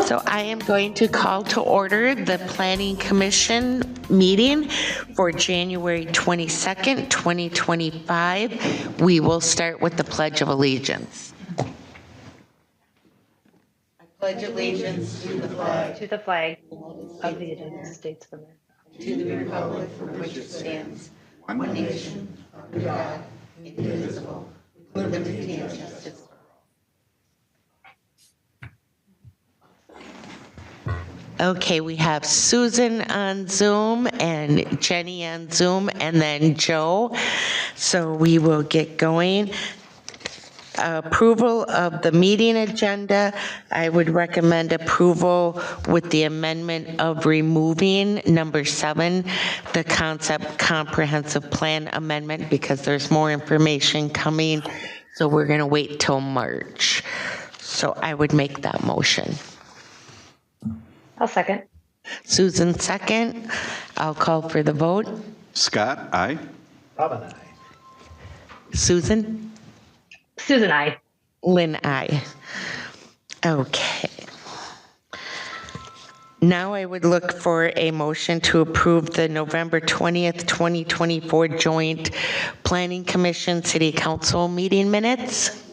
So I am going to call to order the Planning Commission meeting for January 22nd, 2025. We will start with the Pledge of Allegiance. I pledge allegiance to the flag of the United States of America, to the republic for which it stands, one nation, under God, indivisible, with liberty and justice. Okay, we have Susan on Zoom and Jenny on Zoom and then Joe. So we will get going. Approval of the meeting agenda. I would recommend approval with the amendment of removing number 7, the concept comprehensive plan amendment, because there's more information coming. So we're going to wait till March. So I would make that motion. I'll second. Susan, second. I'll call for the vote. Scott, aye. Robin, aye. Susan? Susan, aye. Lynn, aye. Okay. Now I would look for a motion to approve the November 20th, 2024 joint Planning Commission City Council meeting minutes.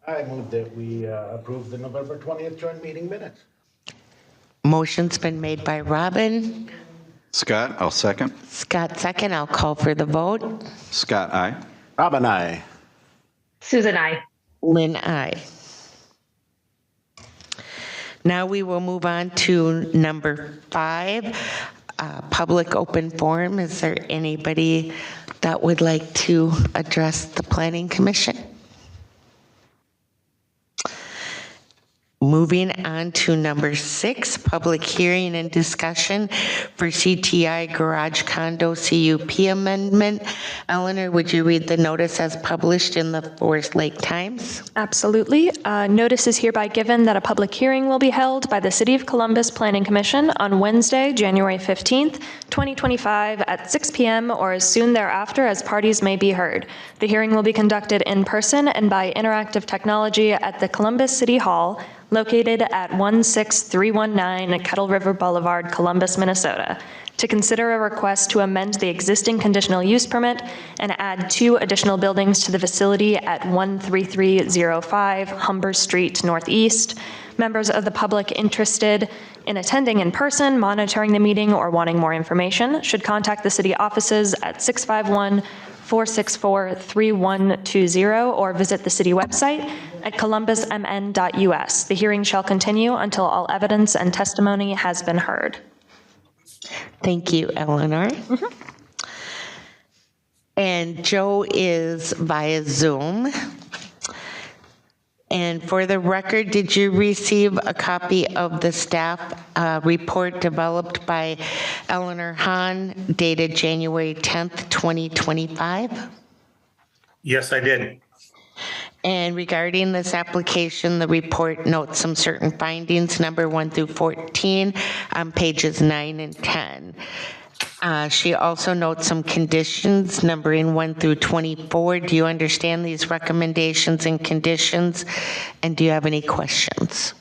I move that we approve the November 20th joint meeting minutes. Motion's been made by Robin. Scott, I'll second. Scott, second. I'll call for the vote. Scott, aye. Robin, aye. Susan, aye. Lynn, aye. Now we will move on to number 5, public open forum. Is there anybody that would like to address the Planning Commission? Moving on to number 6, public hearing and discussion for CTI Garage Condo CUP amendment. Eleanor, would you read the notice as published in the Forest Lake Times? Absolutely. Notice is hereby given that a public hearing will be held by the City of Columbus Planning Commission on Wednesday, January 15th, 2025 at 6 p.m. or as soon thereafter as parties may be heard. The hearing will be conducted in person and by interactive technology at the Columbus City Hall, located at 16319 Kettle River Boulevard, Columbus, Minnesota, to consider a request to amend the existing conditional use permit and add 2 additional buildings to the facility at 13305 Humber Street Northeast. Members of the public interested in attending in person, monitoring the meeting, or wanting more information should contact the city offices at 651-464-3120 or visit the city website at columbusmn.us. The hearing shall continue until all evidence and testimony has been heard. Thank you, Eleanor. And Joe is via Zoom. And for the record, did you receive a copy of the staff report developed by Eleanor Hahn dated January 10th, 2025? Yes, I did. And regarding this application, the report notes some certain findings, number 1 through 14, on pages 9 and 10. She also notes some conditions, numbering 1 through 24. Do you understand these recommendations and conditions? And do you have any questions?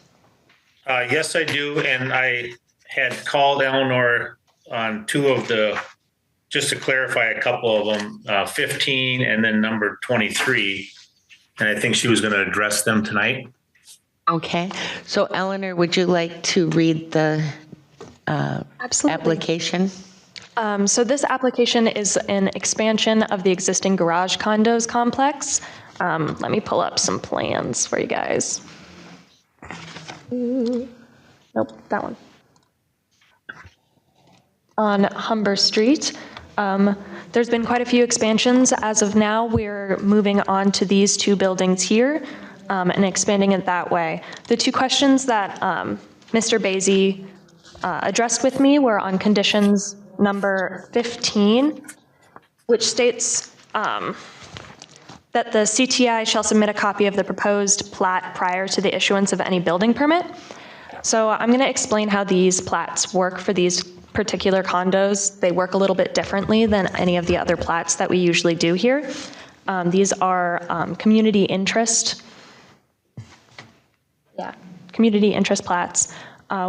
Yes, I do. And I had called Eleanor on 2 of the, just to clarify a couple of them, 15 and then number 23. And I think she was going to address them tonight. Okay. So Eleanor, would you like to read the application? So this application is an expansion of the existing garage condos complex. Let me pull up some plans for you guys. Nope, that one. On Humber Street. There's been quite a few expansions. As of now, we're moving on to these 2 buildings here and expanding it that way. The 2 questions that Mr. Basie addressed with me were on conditions number 15, which states that the CTI shall submit a copy of the proposed plat prior to the issuance of any building permit. So I'm going to explain how these plats work for these particular condos. They work a little bit differently than any of the other plats that we usually do here. These are community interest community interest plats,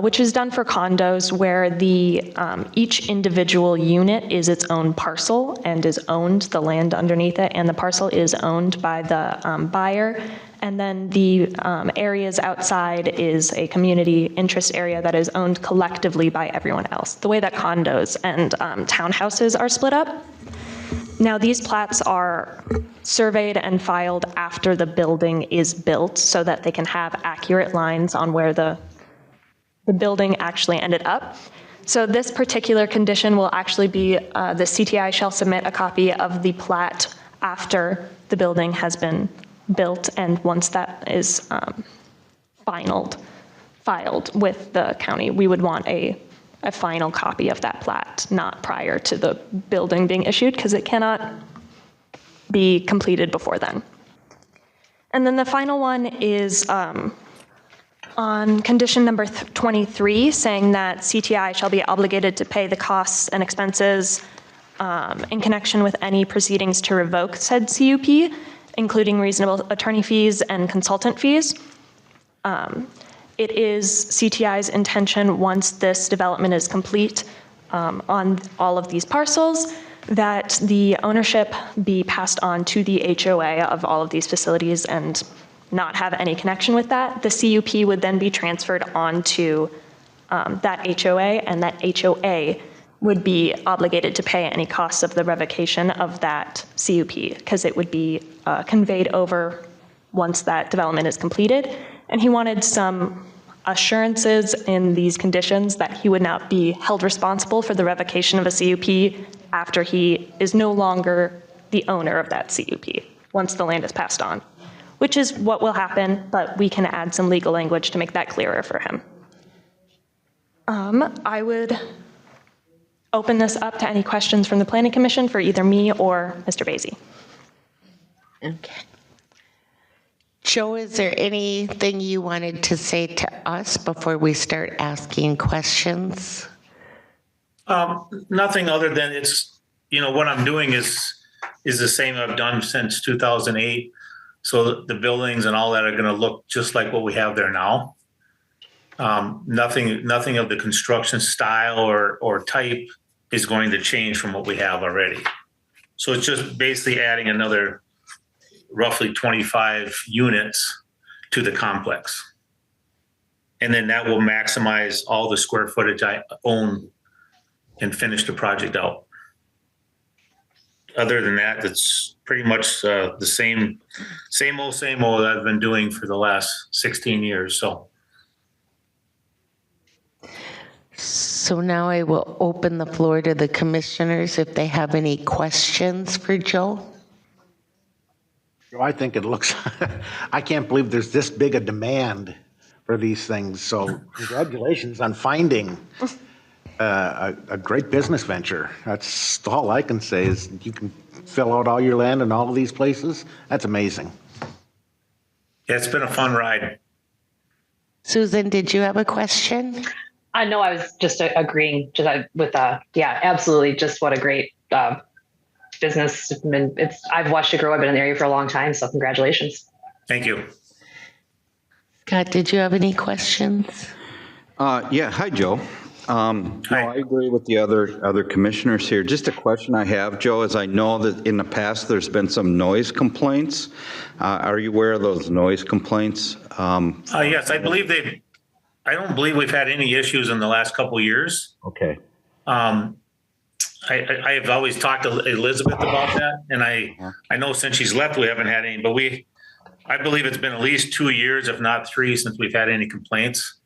which is done for condos where each individual unit is its own parcel and is owned, the land underneath it, and the parcel is owned by the buyer. And then the areas outside is a community interest area that is owned collectively by everyone else, the way that condos and townhouses are split up. Now, these plats are surveyed and filed after the building is built so that they can have accurate lines on where the building actually ended up. So this particular condition will actually be the CTI shall submit a copy of the plat after the building has been built, and once that is filed with the county, we would want a final copy of that plat, not prior to the building being issued, because it cannot be completed before then. And then the final one is on condition number 23, saying that CTI shall be obligated to pay the costs and expenses in connection with any proceedings to revoke said CUP, including reasonable attorney fees and consultant fees. It is CTI's intention, once this development is complete on all of these parcels, that the ownership be passed on to the HOA of all of these facilities and not have any connection with that. The CUP would then be transferred on to that HOA, and that HOA would be obligated to pay any costs of the revocation of that CUP, because it would be conveyed over once that development is completed. And he wanted some assurances in these conditions that he would not be held responsible for the revocation of a CUP after he is no longer the owner of that CUP, once the land is passed on, which is what will happen, but we can add some legal language to make that clearer for him. I would open this up to any questions from the Planning Commission for either me or Mr. Basie. Okay. Joe, is there anything you wanted to say to us before we start asking questions? Nothing other than it's, what I'm doing is the same I've done since 2008. So the buildings and all that are going to look just like what we have there now. Nothing of the construction style or type is going to change from what we have already. So it's just basically adding another roughly 25 units to the complex. And then that will maximize all the square footage I own and finish the project out. Other than that, it's pretty much the same old that I've been doing for the last 16 years. So now I will open the floor to the commissioners if they have any questions for Joe. I think it looks, I can't believe there's this big a demand for these things. So congratulations on finding a great business venture. That's all I can say is you can fill out all your land in all of these places. That's amazing. Yeah, it's been a fun ride. Susan, did you have a question? I know I was just agreeing with, yeah, absolutely. Just what a great business. I mean, I've watched it grow. I've been in the area for a long time. So congratulations. Thank you. Scott, did you have any questions? Yeah. Hi, Joe. No, I agree with the other commissioners here. Just a question I have, Joe, is I know that in the past there's been some noise complaints. Are you aware of those noise complaints? Yes, I don't believe we've had any issues in the last couple of years. Okay. I have always talked to Elizabeth about that, and I know since she's left we haven't had any, but I believe it's been at least 2 years, if not 3, since we've had any complaints.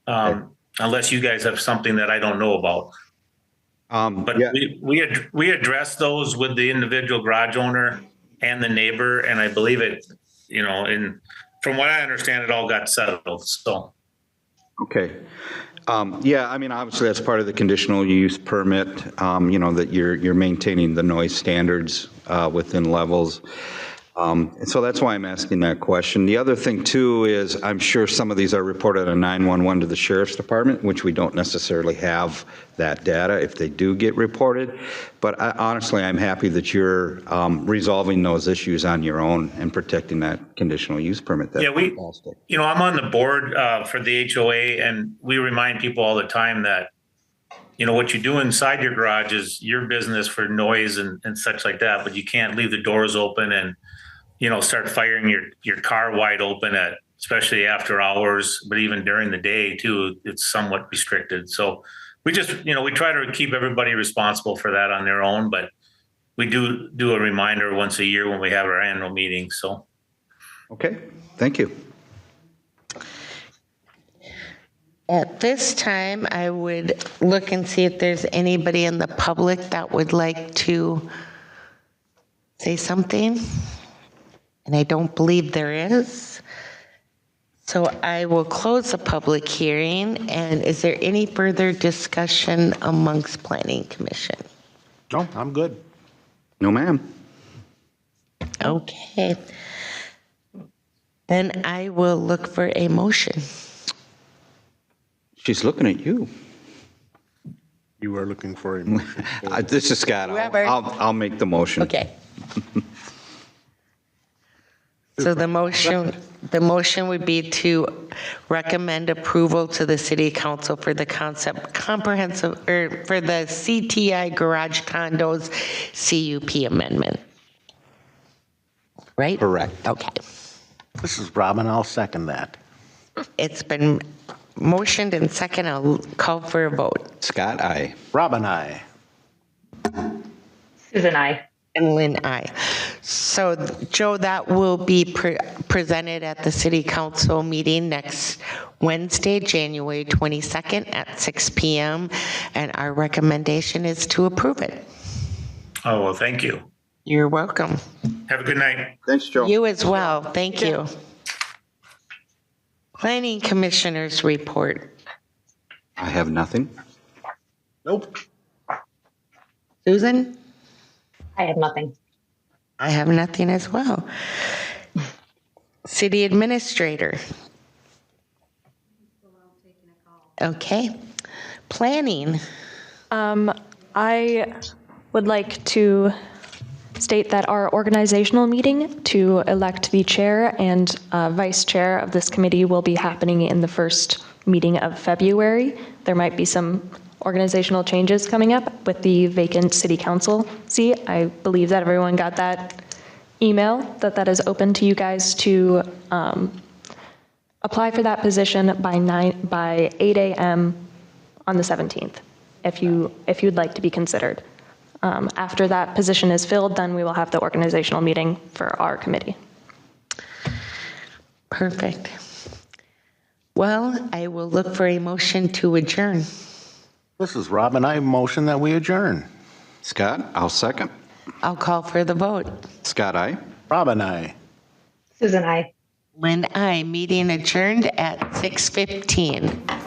Okay. Unless you guys have something that I don't know about. But yeah. we addressed those with the individual garage owner and the neighbor, and I believe it, and from what I understand, it all got settled. So. Okay. Yeah, I mean, obviously that's part of the conditional use permit, that you're maintaining the noise standards within levels. And so that's why I'm asking that question. The other thing too is I'm sure some of these are reported on 911 to the sheriff's department, which we don't necessarily have that data if they do get reported. But honestly, I'm happy that you're resolving those issues on your own and protecting that conditional use permit. That's fantastic. I'm on the board for the HOA, and we remind people all the time that, what you do inside your garage is your business for noise and such like that, but you can't leave the doors open and start firing your car wide open especially after hours, but even during the day too, it's somewhat restricted. So we just, we try to keep everybody responsible for that on their own, but we do a reminder once a year when we have our annual meeting. So. Okay, thank you. At this time, I would look and see if there's anybody in the public that would like to say something. And I don't believe there is. So I will close the public hearing. And is there any further discussion amongst Planning Commission? No, I'm good. No, ma'am. Okay. Then I will look for a motion. She's looking at you. You are looking for a motion. This is Scott. Whoever. I'll make the motion. Okay. So the motion would be to recommend approval to the city council for the comprehensive, or for the CTI garage condos CUP amendment. Right? Correct. Okay. This is Robin. I'll second that. It's been motioned and second. I'll call for a vote. Scott, aye. Robin, aye. Susan, I. And Lynn, aye. So, Joe, that will be presented at the City Council meeting next Wednesday, January 22nd at 6 p.m. And our recommendation is to approve it. Oh, well, thank you. You're welcome. Have a good night. Thanks, Joe. You as well. Thank you. Planning Commissioners report. I have nothing. Nope. Susan? I have nothing. I have nothing as well. City Administrator. Okay. Planning. I would like to state that our organizational meeting to elect the chair and vice chair of this committee will be happening in the first meeting of February. There might be some organizational changes coming up with the vacant city council seat. I believe that everyone got that email that is open to you guys to apply for that position by 8 a.m. on the 17th, if you'd like to be considered. After that position is filled, then we will have the organizational meeting for our committee. Perfect. Well, I will look for a motion to adjourn. This is Robin. I motion that we adjourn. Scott, I'll second. I'll call for the vote. Scott, aye. Robin, aye. Susan, I. Lynn, aye. Meeting adjourned at 6:15.